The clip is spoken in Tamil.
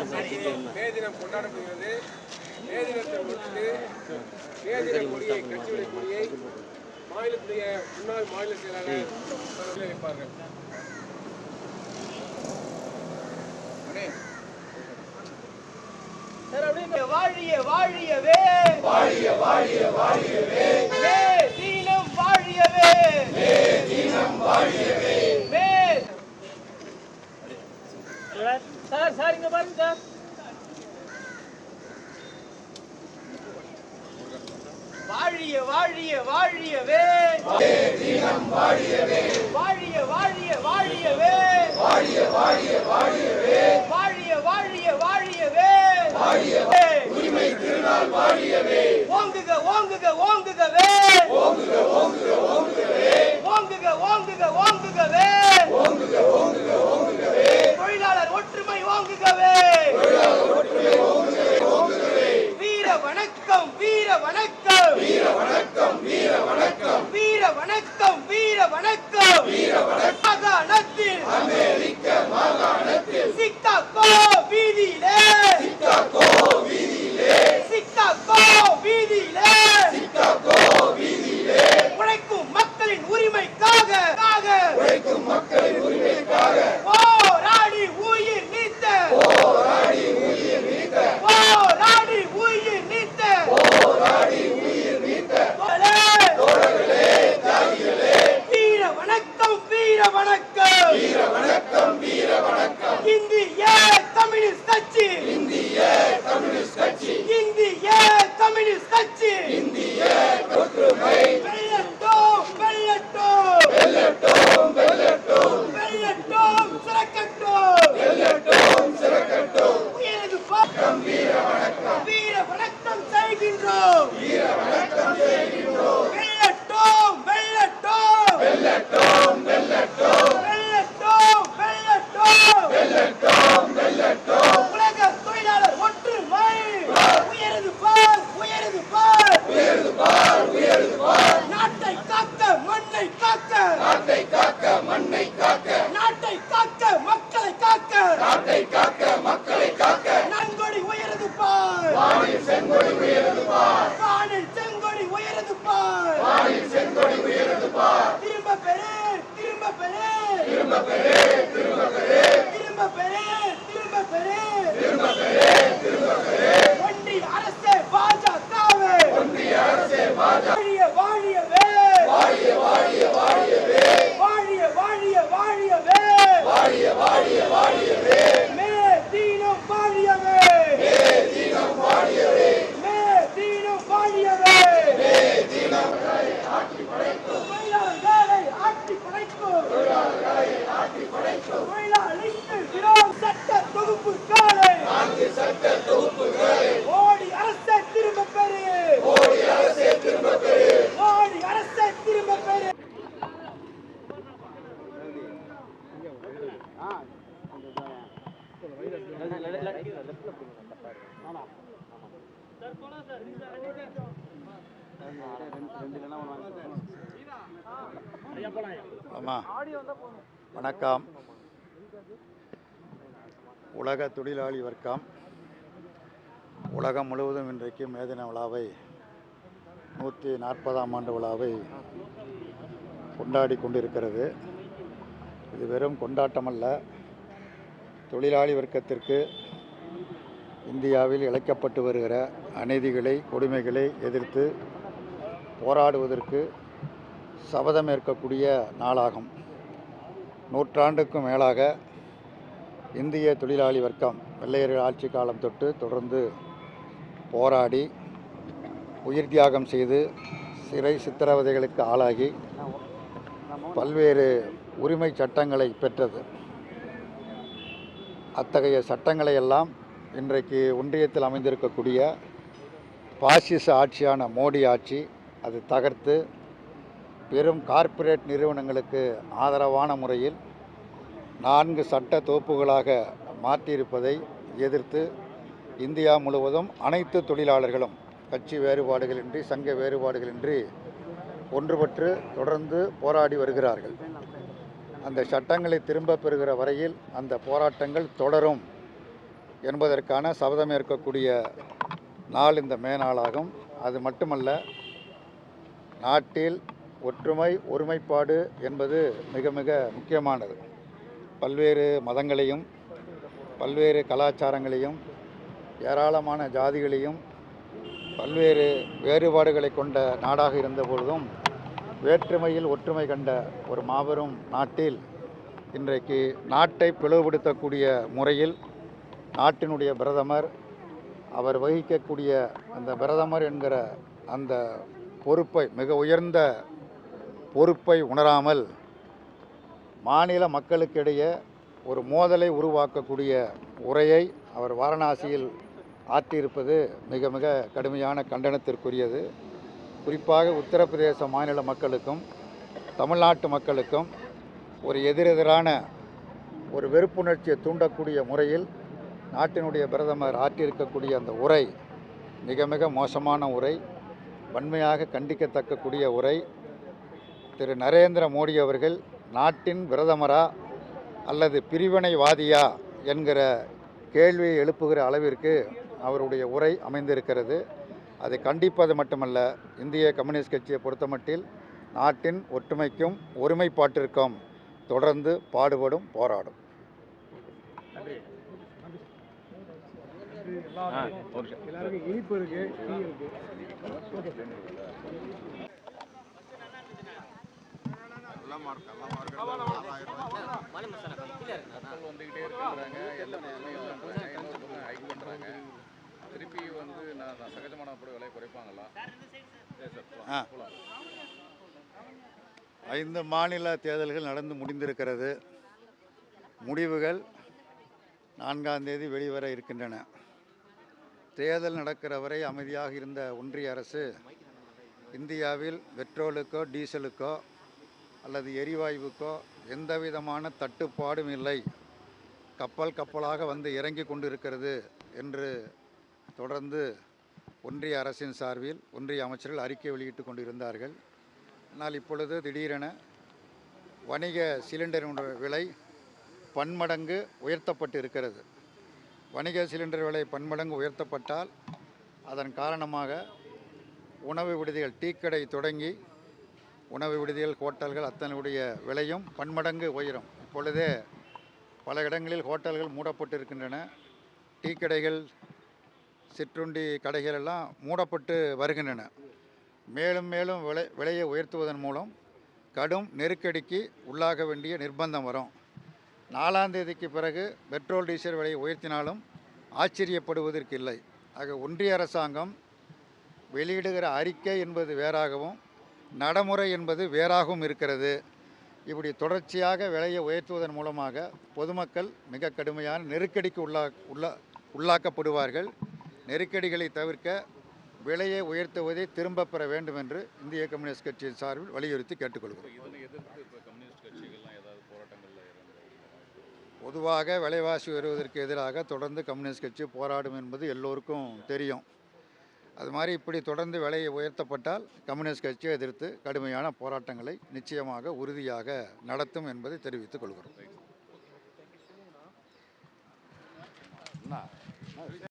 மே தினம் கொண்டாடப்படுகிறது. மே தினத்தை முன்னிட்டு மே தின கொடியை கட்சியுடைய கொடியை மாநிலத்துடைய முன்னாள் மாநில செயலாளர் வைப்பார்கள். வாழிய வாழியவே வாழிய வாழிய வாழியவே மே தீனம் வாழியவே மே தீனம் வாழியவே மே சார் இங்க பாருங்க சார். வாழிய வாழிய வாழியவே மே தீனம் வாழியவே வாழிய வாழிய வாழியவே வாழிய வாழிய வாழியவே வாழிய வாழிய வாழியவே வாழியவே உரிமை திருநாள் வாழியவே ஓங்குக ஓங்குக ஓங்குகவே ஓங்குக ஓங்குக ஓங்குகவே ஓங்குக ஓங்குக ஓங்குகவே ஓங்குக ஓங்குக ஓங்குகவே தொழிலாளர் ஒற்றுமை ஓங்குகவே தொழிலாளர் ஒற்றுமை ஓங்குகவே ஓங்குகவே வீர வணக்கம் வீர வணக்கம் வீர வணக்கம் வீர வணக்கம் வீர வணக்கம் வீர வணக்கம் வீர வணக்கம் மாகாணத்தில் அமெரிக்க மாகாணத்தில் சிக்காகோ வீதியிலே சிக்காகோ வீதியிலே சிக்காகோ வீதியிலே சிக்காகோ வீதியிலே உழைக்கும் மக்களின் உரிமைக்காக உழைக்கும் மக்களின் உரிமைக்காக போராடி உயிர் நீத்த போராடி உயிர் நீத்த போராடி உயிர் நீத்த போராடி உயிர் நீத்த தோழர்களே தியாகிகளே வீர வணக்கம் வீர வணக்கம் வீர வணக்கம் வீர வணக்கம் இந்திய கம்யூனிஸ்ட் கட்சி இந்திய கம்யூனிஸ்ட் கட்சி இந்திய கம்யூனிஸ்ட் கட்சி இந்திய ஒற்றுமை வெல்லட்டும் வெல்லட்டும் வெல்லட்டும் வெல்லட்டும் வெல்லட்டும் சிறக்கட்டும் வெல்லட்டும் சிறக்கட்டும் உயரது பாக்கம் வீர வணக்கம் வீர வணக்கம் செய்கின்றோம் வீர வணக்கம் செய்கின்றோம் வெல்லட்டும் வெல்லட்டும் வெல்லட்டும் வெல்லட்டும் வெல்லட்டும் வெல்லட்டும் வெல்லட்டும் வெல்லட்டும் உலக தொழிலாளர் ஒற்றுமை உயரது பார் உயரது பார் உயர்ந்து பார் உயர்ந்து பார் நாட்டை காக்க மண்ணை காக்க நாட்டை காக்க மண்ணை காக்க நாட்டை காக்க மக்களை காக்க நாட்டை காக்க மக்களை காக்க நன்கொடி உயரது பார் வானில் செங்கொடி உயர்ந்து பார் வானில் செங்கொடி உயரது பார் வானில் செங்கொடி உயர்ந்து பார் திரும்ப பெரு திரும்ப பெரு திரும்ப பெரு திரும்ப பெரு திரும்ப பெரு திரும்ப பெரு திரும்ப பெரு திரும்ப பெரு ஒன்றிய அரசே பாஜகவே ஒன்றிய அரசே பாஜக வாழிய வாழியவே வாழிய வாழிய வாழியவே வாழிய வாழிய வாழியவே வாழிய வாழிய வாழியவே மே தீனம் வாழியவே மே தீனம் வாழியவே மே தீனம் வாழியவே மே தீனம் ஆட்சி படைக்கும் தொழிலாளர்களை ஆட்சி படைக்கும் தொழிலாளர்களை ஆட்சி படைக்கும் தொழிலாளிக்கு விரோத சட்ட தொகுப்புகளை நான்கு சட்ட தொகுப்புகளை மோடி அரசை திரும்ப பெறு மோடி அரசே திரும்ப பெறு மோடி அரசை திரும்ப பெறு வணக்கம். உலக தொழிலாளி வர்க்கம் உலகம் முழுவதும் இன்றைக்கு மே தின விழாவை 140ஆம் ஆண்டு விழாவை கொண்டாடி கொண்டிருக்கிறது. இது வெறும் கொண்டாட்டமல்ல, தொழிலாளி வர்க்கத்திற்கு இந்தியாவில் இழைக்கப்பட்டு வருகிற அநீதிகளை கொடுமைகளை எதிர்த்து போராடுவதற்கு சபதமேற்கக்கூடிய நாளாகும். நூற்றாண்டுக்கும் மேலாக இந்திய தொழிலாளி வர்க்கம் வெள்ளையர்கள் ஆட்சி காலம் தொட்டு தொடர்ந்து போராடி உயிர் தியாகம் செய்து சிறை சித்திரவதைகளுக்கு ஆளாகி பல்வேறு உரிமை சட்டங்களை பெற்றது. அத்தகைய சட்டங்களை எல்லாம் இன்றைக்கு ஒன்றியத்தில் அமைந்திருக்கக்கூடிய பாசிச ஆட்சியான மோடி ஆட்சி அது தகர்த்து பெரும் கார்ப்பரேட் நிறுவனங்களுக்கு ஆதரவான முறையில் 4 சட்ட தொகுப்புகளாக மாற்றியிருப்பதை எதிர்த்து இந்தியா முழுவதும் அனைத்து தொழிலாளர்களும் கட்சி வேறுபாடுகளின்றி சங்க வேறுபாடுகளின்றி ஒன்றுபட்டு தொடர்ந்து போராடி வருகிறார்கள். அந்த சட்டங்களை திரும்ப பெறுகிற வரையில் அந்த போராட்டங்கள் தொடரும் என்பதற்கான சபதம் ஏற்கக்கூடிய நாள் இந்த மே நாளாகும். அது மட்டுமல்ல, நாட்டில் ஒற்றுமை ஒருமைப்பாடு என்பது மிக மிக முக்கியமானது. பல்வேறு மதங்களையும் பல்வேறு கலாச்சாரங்களையும் ஏராளமான ஜாதிகளையும் பல்வேறு வேறுபாடுகளை கொண்ட நாடாக இருந்த பொழுதும் வேற்றுமையில் ஒற்றுமை கண்ட ஒரு மாபெரும் நாட்டில் இன்றைக்கு நாட்டை பிளவுபடுத்தக்கூடிய முறையில் நாட்டினுடைய பிரதமர் அவர் வகிக்கக்கூடிய அந்த பிரதமர் என்கிற அந்த பொறுப்பை, மிக உயர்ந்த பொறுப்பை உணராமல் மாநில மக்களுக்கிடையே ஒரு மோதலை உருவாக்கக்கூடிய உரையை அவர் வாரணாசியில் ஆற்றியிருப்பது மிக மிக கடுமையான கண்டனத்திற்குரியது. குறிப்பாக உத்தரப்பிரதேச மாநில மக்களுக்கும் தமிழ்நாட்டு மக்களுக்கும் ஒரு எதிரெதிரான ஒரு வெறுப்புணர்ச்சியை தூண்டக்கூடிய முறையில் நாட்டினுடைய பிரதமர் ஆற்றியிருக்கக்கூடிய அந்த உரை மிக மிக மோசமான உரை, வன்மையாக கண்டிக்கத்தக்கக்கூடிய உரை. திரு நரேந்திர மோடி அவர்கள் நாட்டின் பிரதமரா அல்லது பிரிவினைவாதியா என்கிற கேள்வியை எழுப்புகிற அளவிற்கு அவருடைய உரை அமைந்திருக்கிறது. அதை கண்டிப்பது மட்டுமல்ல, இந்திய கம்யூனிஸ்ட் கட்சியை பொறுத்தமட்டில் நாட்டின் ஒற்றுமைக்கும் ஒருமைப்பாட்டிற்கும் தொடர்ந்து பாடுபடும், போராடும். எல்லாருக்கும் இனிப்பு இருக்கு, டீ இருக்கு. வந்துகிட்டே இருக்கிறாங்க, எல்லாமே ஹைக் பண்றாங்க. திருப்பி வந்து நான் சகஜமான பொருள் விலை குறைப்பாங்களா? 5 மாநில தேர்தல்கள் நடந்து முடிந்திருக்கிறது. முடிவுகள் 4ஆம் தேதி வெளிவர இருக்கின்றன. தேர்தல் நடக்கிற வரை அமைதியாக இருந்த ஒன்றிய அரசு இந்தியாவில் பெட்ரோலுக்கோ டீசலுக்கோ அல்லது எரிவாயுவுக்கோ எந்த விதமான தட்டுப்பாடும் இல்லை, கப்பல் கப்பலாக வந்து இறங்கி கொண்டிருக்கிறது என்று தொடர்ந்து ஒன்றிய அரசின் சார்பில் ஒன்றிய அமைச்சர்கள் அறிக்கை வெளியிட்டு கொண்டிருந்தார்கள். ஆனால் இப்பொழுது திடீரென வணிக சிலிண்டரினுடைய விலை பன்மடங்கு உயர்த்தப்பட்டு இருக்கிறது. வணிக சிலிண்டர் விலை பன்மடங்கு உயர்த்தப்பட்டால் அதன் காரணமாக உணவு விடுதிகள், டீக்கடை தொடங்கி உணவு விடுதிகள், ஹோட்டல்கள் அத்தனையுடைய விலையும் பன்மடங்கு உயரும். இப்பொழுதே பல இடங்களில் ஹோட்டல்கள் மூடப்பட்டு இருக்கின்றன. டீக்கடைகள், சிற்றுண்டி கடைகள் எல்லாம் மூடப்பட்டு வருகின்றன. மேலும் மேலும் விலையை உயர்த்துவதன் மூலம் கடும் நெருக்கடிக்கு உள்ளாக வேண்டிய நிர்பந்தம் வரும். 4ஆம் தேதிக்கு பிறகு பெட்ரோல் டீசல் விலையை உயர்த்தினாலும் ஆச்சரியப்படுவதற்கு இல்லை. ஆக ஒன்றிய அரசாங்கம் வெளியிடுகிற அறிக்கை என்பது வேறாகவும் நடைமுறை என்பது வேறாகவும் இருக்கிறது. இப்படி தொடர்ச்சியாக விலையை உயர்த்துவதன் மூலமாக பொதுமக்கள் மிக கடுமையான நெருக்கடிக்கு உள்ளாக்கப்படுவார்கள். நெருக்கடிகளை தவிர்க்க விலையை உயர்த்துவதை திரும்ப பெற வேண்டும் என்று இந்திய கம்யூனிஸ்ட் கட்சியின் சார்பில் வலியுறுத்தி கேட்டுக்கொள்கிறோம். பொதுவாக விலைவாசி உயர்வதற்கு எதிராக தொடர்ந்து கம்யூனிஸ்ட் கட்சி போராடும் என்பது எல்லோருக்கும் தெரியும். அது மாதிரி இப்படி தொடர்ந்து விலையை உயர்த்தப்பட்டால் கம்யூனிஸ்ட் கட்சியை எதிர்த்து கடுமையான போராட்டங்களை நிச்சயமாக உறுதியாக நடத்தும் என்பதை தெரிவித்துக் கொள்கிறோம்.